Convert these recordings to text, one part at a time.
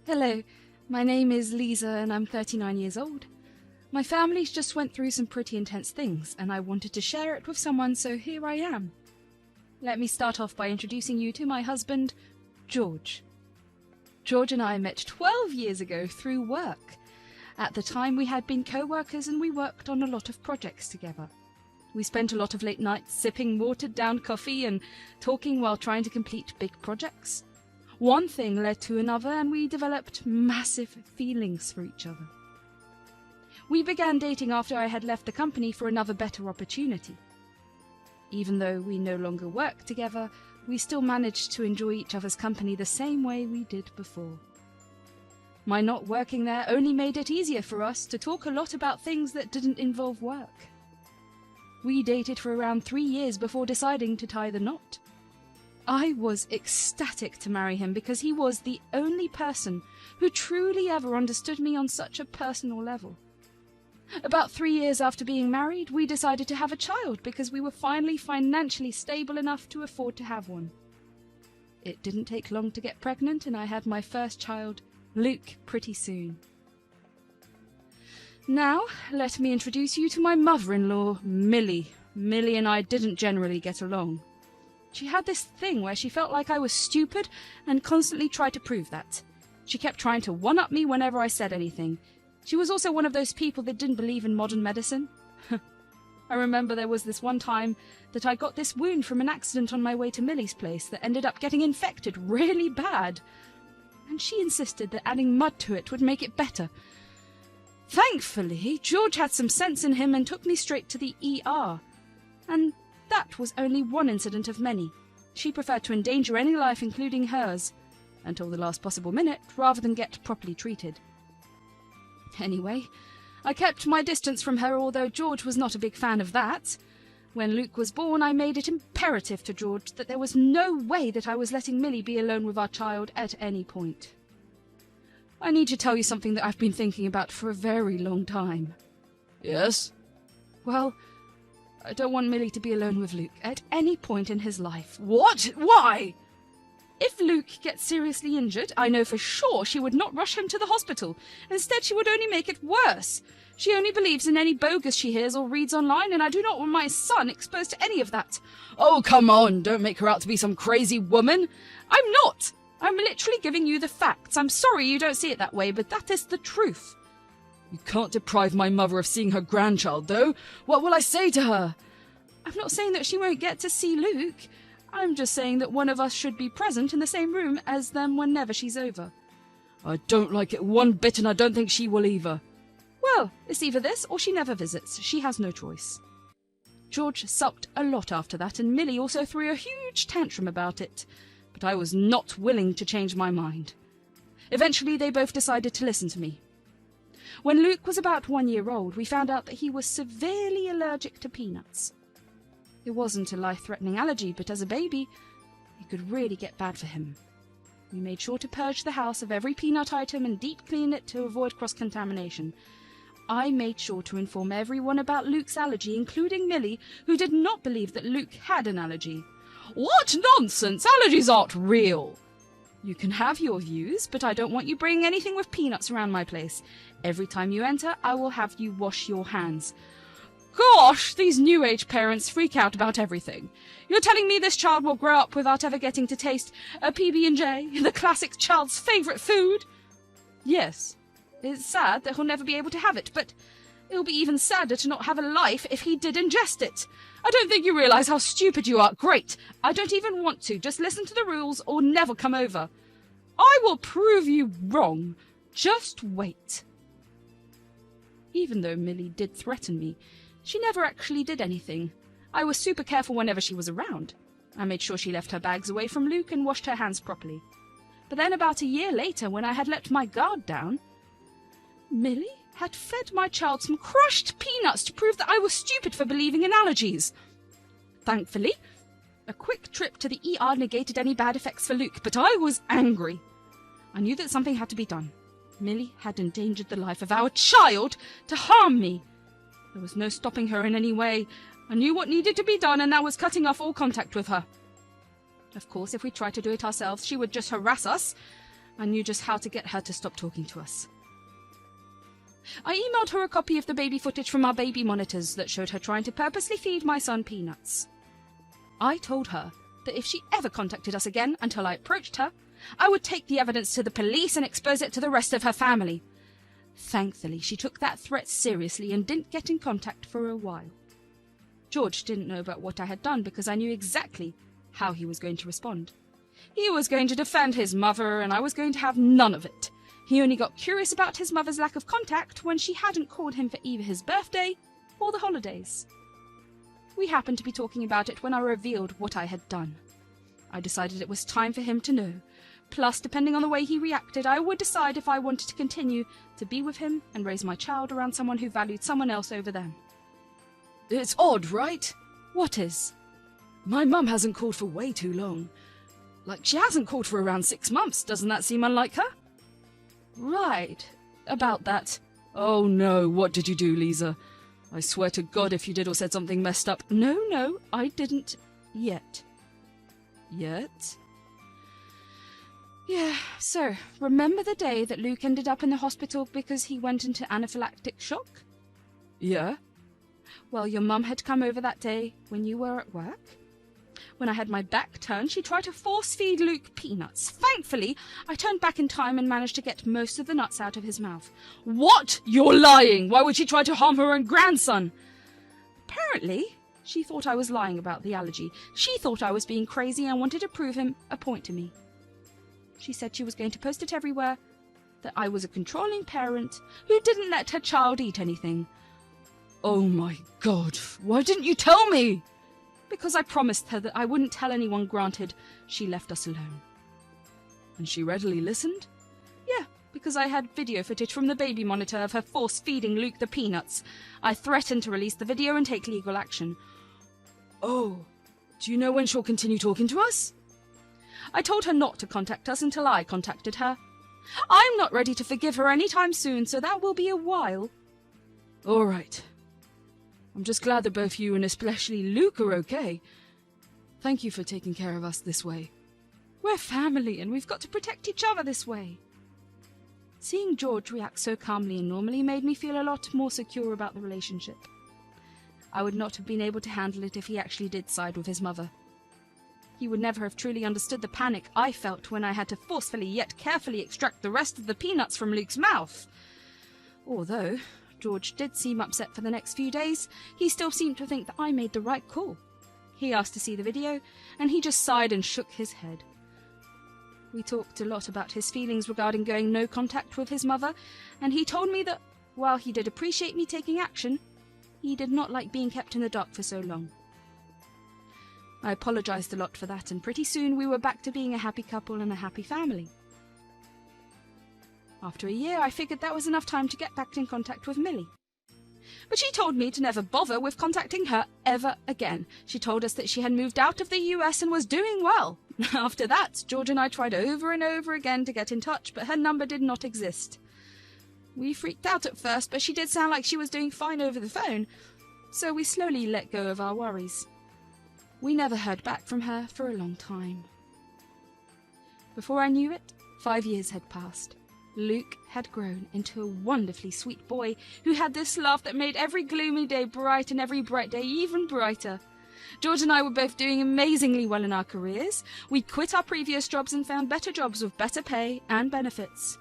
Hello, my name is Lisa and I'm 39 years old. My family's just went through some pretty intense things and I wanted to share it with someone, so here I am. Let me start off by introducing you to my husband, George. George and I met 12 years ago through work. At the time we had been co-workers and we worked on a lot of projects together. We spent a lot of late nights sipping watered-down coffee and talking while trying to complete big projects. One thing led to another and we developed massive feelings for each other. We began dating after I had left the company for another better opportunity. Even though we no longer worked together, we still managed to enjoy each other's company the same way we did before. My not working there only made it easier for us to talk a lot about things that didn't involve work. We dated for around 3 years before deciding to tie the knot. I was ecstatic to marry him because he was the only person who truly ever understood me on such a personal level. About 3 years after being married, we decided to have a child because we were finally financially stable enough to afford to have one. It didn't take long to get pregnant and I had my first child, Luke, pretty soon. Now, let me introduce you to my mother-in-law, Millie. Millie and I didn't generally get along. She had this thing where she felt like I was stupid and constantly tried to prove that. She kept trying to one-up me whenever I said anything. She was also one of those people that didn't believe in modern medicine. I remember there was this one time that I got this wound from an accident on my way to Millie's place that ended up getting infected really bad. And she insisted that adding mud to it would make it better. Thankfully, George had some sense in him and took me straight to the ER. And that was only one incident of many. She preferred to endanger any life, including hers, until the last possible minute, rather than get properly treated. Anyway, I kept my distance from her, although George was not a big fan of that. When Luke was born, I made it imperative to George that there was no way that I was letting Millie be alone with our child at any point. I need to tell you something that I've been thinking about for a very long time. Yes? Well, I don't want Millie to be alone with Luke at any point in his life. What? Why? If Luke gets seriously injured, I know for sure she would not rush him to the hospital. Instead, she would only make it worse. She only believes in any bogus she hears or reads online, and I do not want my son exposed to any of that. Oh, come on, don't make her out to be some crazy woman. I'm not. I'm literally giving you the facts. I'm sorry you don't see it that way, but that is the truth. You can't deprive my mother of seeing her grandchild, though. What will I say to her? I'm not saying that she won't get to see Luke. I'm just saying that one of us should be present in the same room as them whenever she's over. I don't like it one bit, and I don't think she will either. Well, it's either this or she never visits. She has no choice. George sulked a lot after that, and Millie also threw a huge tantrum about it. But I was not willing to change my mind. Eventually, they both decided to listen to me. When Luke was about 1 year old, we found out that he was severely allergic to peanuts. It wasn't a life-threatening allergy, but as a baby, it could really get bad for him. We made sure to purge the house of every peanut item and deep clean it to avoid cross-contamination. I made sure to inform everyone about Luke's allergy, including Millie, who did not believe that Luke had an allergy. What nonsense! Allergies aren't real! You can have your views, but I don't want you bringing anything with peanuts around my place. Every time you enter, I will have you wash your hands. Gosh, these new age parents freak out about everything. You're telling me this child will grow up without ever getting to taste a PB&J, the classic child's favourite food? Yes, it's sad that he'll never be able to have it, but it'll be even sadder to not have a life if he did ingest it. I don't think you realise how stupid you are. Great. I don't even want to. Just listen to the rules or never come over. I will prove you wrong. Just wait. Even though Millie did threaten me, she never actually did anything. I was super careful whenever she was around. I made sure she left her bags away from Luke and washed her hands properly. But then about a year later, when I had let my guard down, Millie had fed my child some crushed peanuts to prove that I was stupid for believing in allergies. Thankfully, a quick trip to the ER negated any bad effects for Luke, but I was angry. I knew that something had to be done. Millie had endangered the life of our child to harm me. There was no stopping her in any way. I knew what needed to be done, and that was cutting off all contact with her. Of course, if we tried to do it ourselves, she would just harass us. I knew just how to get her to stop talking to us. I emailed her a copy of the baby footage from our baby monitors that showed her trying to purposely feed my son peanuts. I told her that if she ever contacted us again until I approached her, I would take the evidence to the police and expose it to the rest of her family. Thankfully, she took that threat seriously and didn't get in contact for a while. George didn't know about what I had done because I knew exactly how he was going to respond. He was going to defend his mother, and I was going to have none of it. He only got curious about his mother's lack of contact when she hadn't called him for either his birthday or the holidays. We happened to be talking about it when I revealed what I had done. I decided it was time for him to know. Plus, depending on the way he reacted, I would decide if I wanted to continue to be with him and raise my child around someone who valued someone else over them. It's odd, right? What is? My mum hasn't called for way too long. Like, she hasn't called for around 6 months. Doesn't that seem unlike her? Right. About that. Oh no, what did you do, Lisa? I swear to God if you did or said something messed up. No, I didn't yet. Yet? Yeah, so, remember the day that Luke ended up in the hospital because he went into anaphylactic shock? Yeah? Well, your mum had come over that day when you were at work. When I had my back turned, she tried to force-feed Luke peanuts. Thankfully, I turned back in time and managed to get most of the nuts out of his mouth. What? You're lying! Why would she try to harm her own grandson? Apparently, she thought I was lying about the allergy. She thought I was being crazy and wanted to prove him a point to me. She said she was going to post it everywhere, that I was a controlling parent who didn't let her child eat anything. Oh my God, why didn't you tell me? Because I promised her that I wouldn't tell anyone, granted she left us alone. And she readily listened? Yeah, because I had video footage from the baby monitor of her force-feeding Luke the peanuts. I threatened to release the video and take legal action. Oh, do you know when she'll continue talking to us? I told her not to contact us until I contacted her. I'm not ready to forgive her anytime soon, so that will be a while. All right. I'm just glad that both you and especially Luke are okay. Thank you for taking care of us this way. We're family, and we've got to protect each other this way. Seeing George react so calmly and normally made me feel a lot more secure about the relationship. I would not have been able to handle it if he actually did side with his mother. He would never have truly understood the panic I felt when I had to forcefully yet carefully extract the rest of the peanuts from Luke's mouth. Although George did seem upset for the next few days, he still seemed to think that I made the right call. He asked to see the video, and he just sighed and shook his head. We talked a lot about his feelings regarding going no contact with his mother, and he told me that, while he did appreciate me taking action, he did not like being kept in the dark for so long. I apologized a lot for that, and pretty soon we were back to being a happy couple and a happy family. After a year, I figured that was enough time to get back in contact with Millie. But she told me to never bother with contacting her ever again. She told us that she had moved out of the US and was doing well. After that, George and I tried over and over again to get in touch, but her number did not exist. We freaked out at first, but she did sound like she was doing fine over the phone, so we slowly let go of our worries. We never heard back from her for a long time. Before I knew it, 5 years had passed. Luke had grown into a wonderfully sweet boy who had this laugh that made every gloomy day bright and every bright day even brighter. George and I were both doing amazingly well in our careers. We quit our previous jobs and found better jobs with better pay and benefits.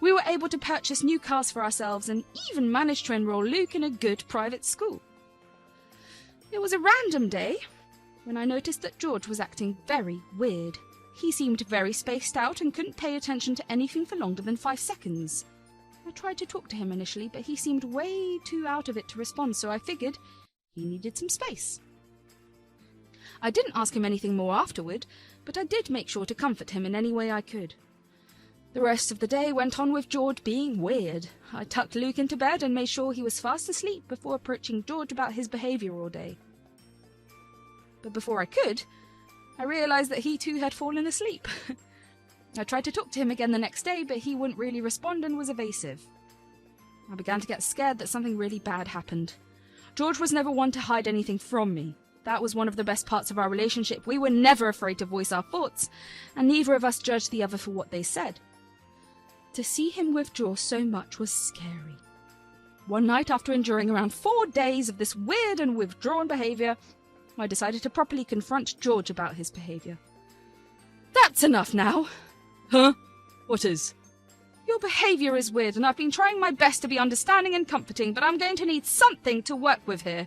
We were able to purchase new cars for ourselves and even managed to enroll Luke in a good private school. It was a random day when I noticed that George was acting very weird. He seemed very spaced out and couldn't pay attention to anything for longer than 5 seconds. I tried to talk to him initially, but he seemed way too out of it to respond, so I figured he needed some space. I didn't ask him anything more afterward, but I did make sure to comfort him in any way I could. The rest of the day went on with George being weird. I tucked Luke into bed and made sure he was fast asleep before approaching George about his behaviour all day. But before I could, I realised that he too had fallen asleep. I tried to talk to him again the next day, but he wouldn't really respond and was evasive. I began to get scared that something really bad happened. George was never one to hide anything from me. That was one of the best parts of our relationship. We were never afraid to voice our thoughts, and neither of us judged the other for what they said. To see him withdraw so much was scary. One night, after enduring around 4 days of this weird and withdrawn behaviour, I decided to properly confront George about his behaviour. "That's enough now." Huh? What is? "Your behaviour is weird, and I've been trying my best to be understanding and comforting, but I'm going to need something to work with here."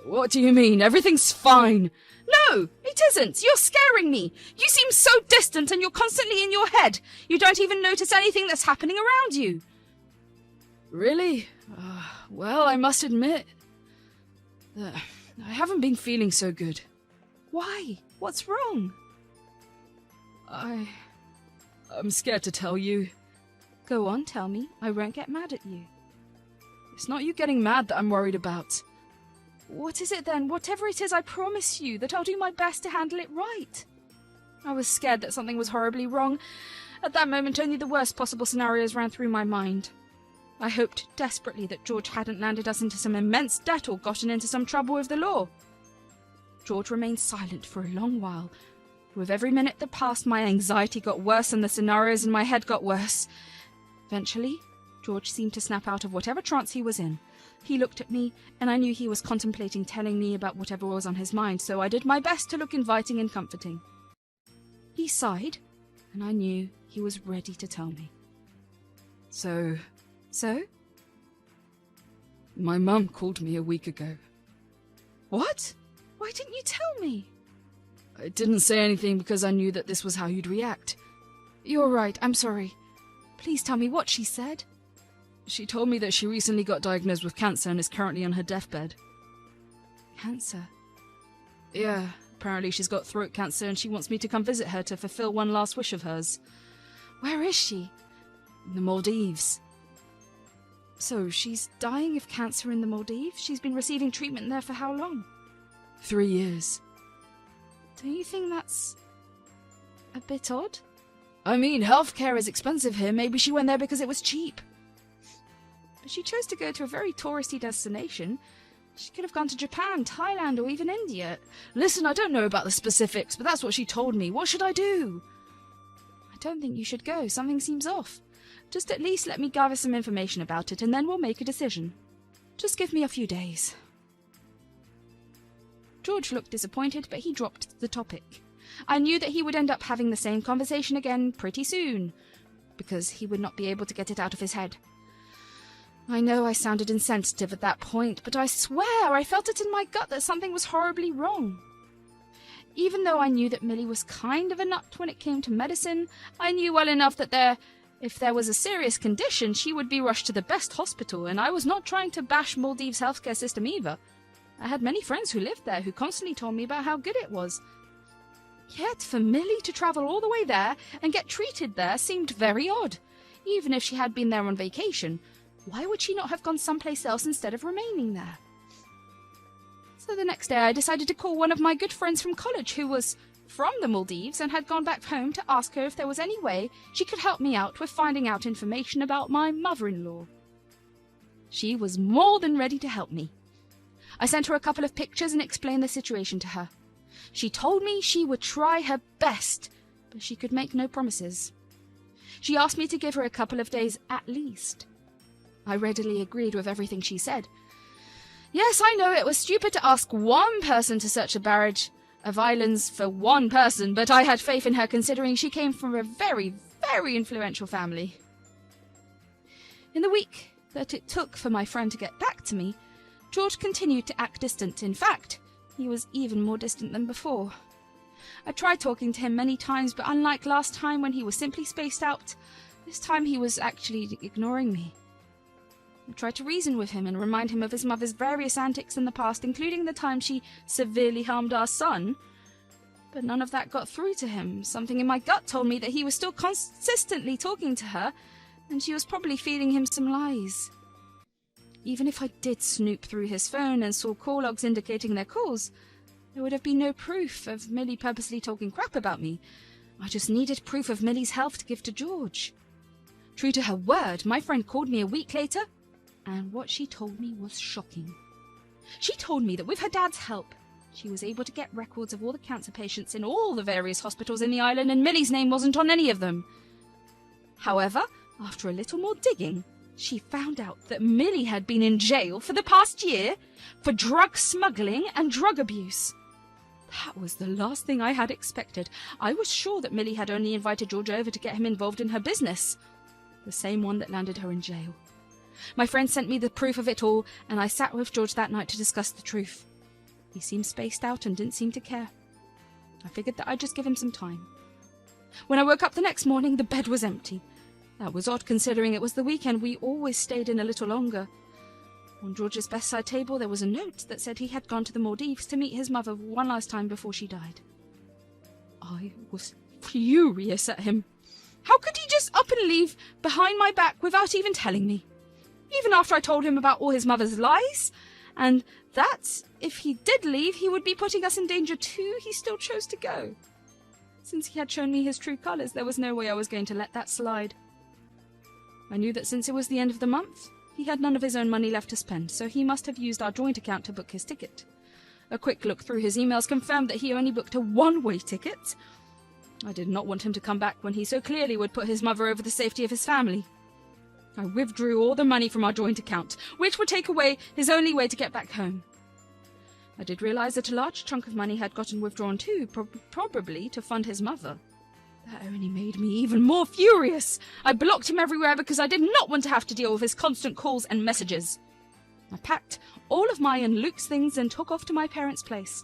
What do you mean? Everything's fine. "No, it isn't. You're scaring me. You seem so distant and you're constantly in your head. You don't even notice anything that's happening around you." Really? Well, I must admit that I haven't been feeling so good. "Why? What's wrong?" I'm scared to tell you. "Go on, tell me. I won't get mad at you." It's not you getting mad that I'm worried about. "What is it then? Whatever it is, I promise you that I'll do my best to handle it right." I was scared that something was horribly wrong. At that moment, only the worst possible scenarios ran through my mind. I hoped desperately that George hadn't landed us into some immense debt or gotten into some trouble with the law. George remained silent for a long while. With every minute that passed, my anxiety got worse and the scenarios in my head got worse. Eventually, George seemed to snap out of whatever trance he was in. He looked at me, and I knew he was contemplating telling me about whatever was on his mind, so I did my best to look inviting and comforting. He sighed, and I knew he was ready to tell me. So, "So?" my mum called me a week ago. "What? Why didn't you tell me?" I didn't say anything because I knew that this was how you'd react. "You're right, I'm sorry. Please tell me what she said." She told me that she recently got diagnosed with cancer and is currently on her deathbed. "Cancer?" Yeah, apparently she's got throat cancer and she wants me to come visit her to fulfill one last wish of hers. "Where is she?" In the Maldives. "So she's dying of cancer in the Maldives? She's been receiving treatment there for how long?" 3 years. Don't you think that's a bit odd? I mean, healthcare is expensive here. Maybe she went there because it was cheap. But she chose to go to a very touristy destination. She could have gone to Japan, Thailand, or even India. Listen, I don't know about the specifics, but that's what she told me. What should I do? I don't think you should go. Something seems off. Just at least let me gather some information about it, and then we'll make a decision. Just give me a few days. George looked disappointed, but he dropped the topic. I knew that he would end up having the same conversation again pretty soon, because he would not be able to get it out of his head. I know I sounded insensitive at that point, but I swear I felt it in my gut that something was horribly wrong. Even though I knew that Millie was kind of a nut when it came to medicine, I knew well enough that if there was a serious condition, she would be rushed to the best hospital, and I was not trying to bash Maldives' healthcare system either. I had many friends who lived there who constantly told me about how good it was. Yet for Millie to travel all the way there and get treated there seemed very odd. Even if she had been there on vacation, why would she not have gone someplace else instead of remaining there? So the next day I decided to call one of my good friends from college who was from the Maldives and had gone back home to ask her if there was any way she could help me out with finding out information about my mother-in-law. She was more than ready to help me. I sent her a couple of pictures and explained the situation to her. She told me she would try her best, but she could make no promises. She asked me to give her a couple of days at least. I readily agreed with everything she said. Yes, I know it was stupid to ask one person to search a barrage of islands for one person, but I had faith in her considering she came from a very, very influential family. In the week that it took for my friend to get back to me, George continued to act distant. In fact, he was even more distant than before. I tried talking to him many times, but unlike last time when he was simply spaced out, this time he was actually ignoring me. I tried to reason with him and remind him of his mother's various antics in the past, including the time she severely harmed our son, but none of that got through to him. Something in my gut told me that he was still consistently talking to her, and she was probably feeding him some lies. Even if I did snoop through his phone and saw call logs indicating their calls, there would have been no proof of Millie purposely talking crap about me. I just needed proof of Millie's health to give to George. True to her word, my friend called me a week later, and what she told me was shocking. She told me that with her dad's help, she was able to get records of all the cancer patients in all the various hospitals in the island, and Millie's name wasn't on any of them. However, After a little more digging, she found out that Millie had been in jail for the past year for drug smuggling and drug abuse. That was the last thing I had expected. I was sure that Millie had only invited George over to get him involved in her business, the same one that landed her in jail. My friend sent me the proof of it all, and I sat with George that night to discuss the truth. He seemed spaced out and didn't seem to care. I figured that I'd just give him some time. When I woke up the next morning, the bed was empty. That was odd, considering it was the weekend. We always stayed in a little longer. On George's bedside table there was a note that said he had gone to the Maldives to meet his mother one last time before she died. I was furious at him. How could he just up and leave behind my back without even telling me? Even after I told him about all his mother's lies, and that, if he did leave, he would be putting us in danger too, he still chose to go. Since he had shown me his true colours, there was no way I was going to let that slide. I knew that since it was the end of the month, he had none of his own money left to spend, so he must have used our joint account to book his ticket. A quick look through his emails confirmed that he only booked a one-way ticket. I did not want him to come back when he so clearly would put his mother over the safety of his family. I withdrew all the money from our joint account, which would take away his only way to get back home. I did realise that a large chunk of money had gotten withdrawn too, probably to fund his mother. That only made me even more furious. I blocked him everywhere because I did not want to have to deal with his constant calls and messages. I packed all of my and Luke's things and took off to my parents' place.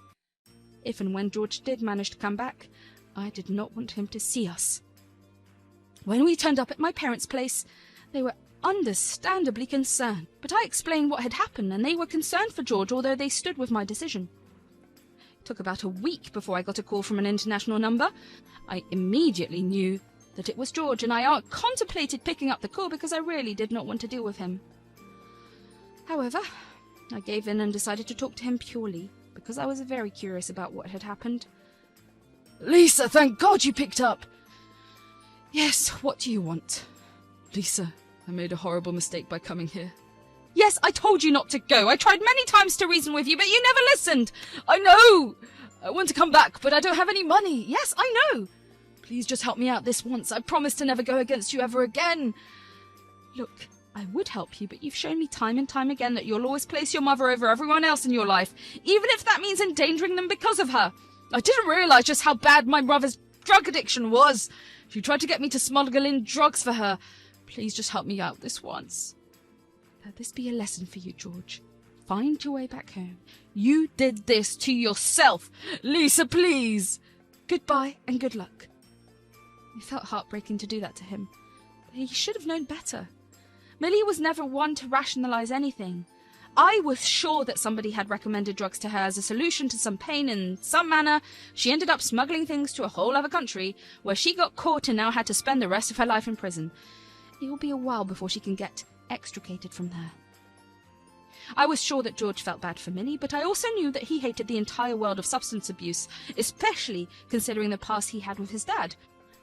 If and when George did manage to come back, I did not want him to see us. When we turned up at my parents' place, they were understandably concerned, but I explained what had happened, and they were concerned for George, although they stood with my decision. It took about a week before I got a call from an international number. I immediately knew that it was George, and I contemplated picking up the call because I really did not want to deal with him. However, I gave in and decided to talk to him purely because I was very curious about what had happened. Lisa, thank God you picked up. Yes, what do you want? Lisa, I made a horrible mistake by coming here. Yes, I told you not to go. I tried many times to reason with you, but you never listened. I know. I want to come back, but I don't have any money. Yes, I know. Please just help me out this once. I promise to never go against you ever again. Look, I would help you, but you've shown me time and time again that you'll always place your mother over everyone else in your life, even if that means endangering them because of her. I didn't realise just how bad my mother's drug addiction was. She tried to get me to smuggle in drugs for her. Please just help me out this once. Let this be a lesson for you, George. Find your way back home. You did this to yourself. Lisa, please. Goodbye and good luck. It felt heartbreaking to do that to him, but he should have known better. Millie was never one to rationalise anything. I was sure that somebody had recommended drugs to her as a solution to some pain in some manner. She ended up smuggling things to a whole other country, where she got caught and now had to spend the rest of her life in prison. It will be a while before she can get extricated from there. I was sure that George felt bad for Millie, but I also knew that he hated the entire world of substance abuse, especially considering the past he had with his dad,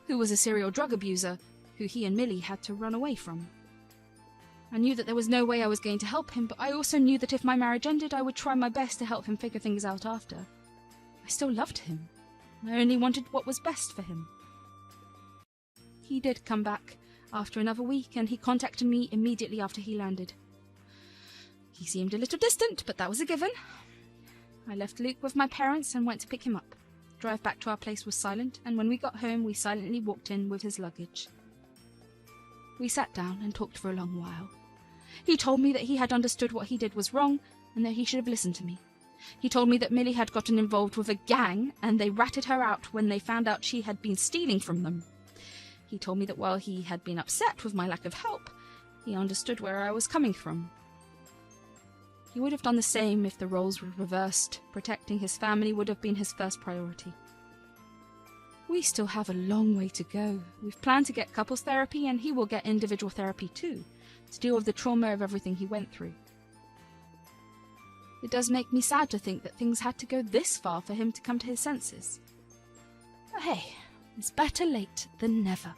who was a serial drug abuser, who he and Millie had to run away from. I knew that there was no way I was going to help him, but I also knew that if my marriage ended, I would try my best to help him figure things out after. I still loved him. I only wanted what was best for him. He did come back after another week, and he contacted me immediately after he landed. He seemed a little distant, but that was a given. I left Luke with my parents and went to pick him up. The drive back to our place was silent, and when we got home, we silently walked in with his luggage. We sat down and talked for a long while. He told me that he had understood what he did was wrong, and that he should have listened to me. He told me that Millie had gotten involved with a gang, and they ratted her out when they found out she had been stealing from them. He told me that while he had been upset with my lack of help, he understood where I was coming from. He would have done the same if the roles were reversed. Protecting his family would have been his first priority. We still have a long way to go. We've planned to get couples therapy, and he will get individual therapy too, to deal with the trauma of everything he went through. It does make me sad to think that things had to go this far for him to come to his senses. But hey, it's better late than never.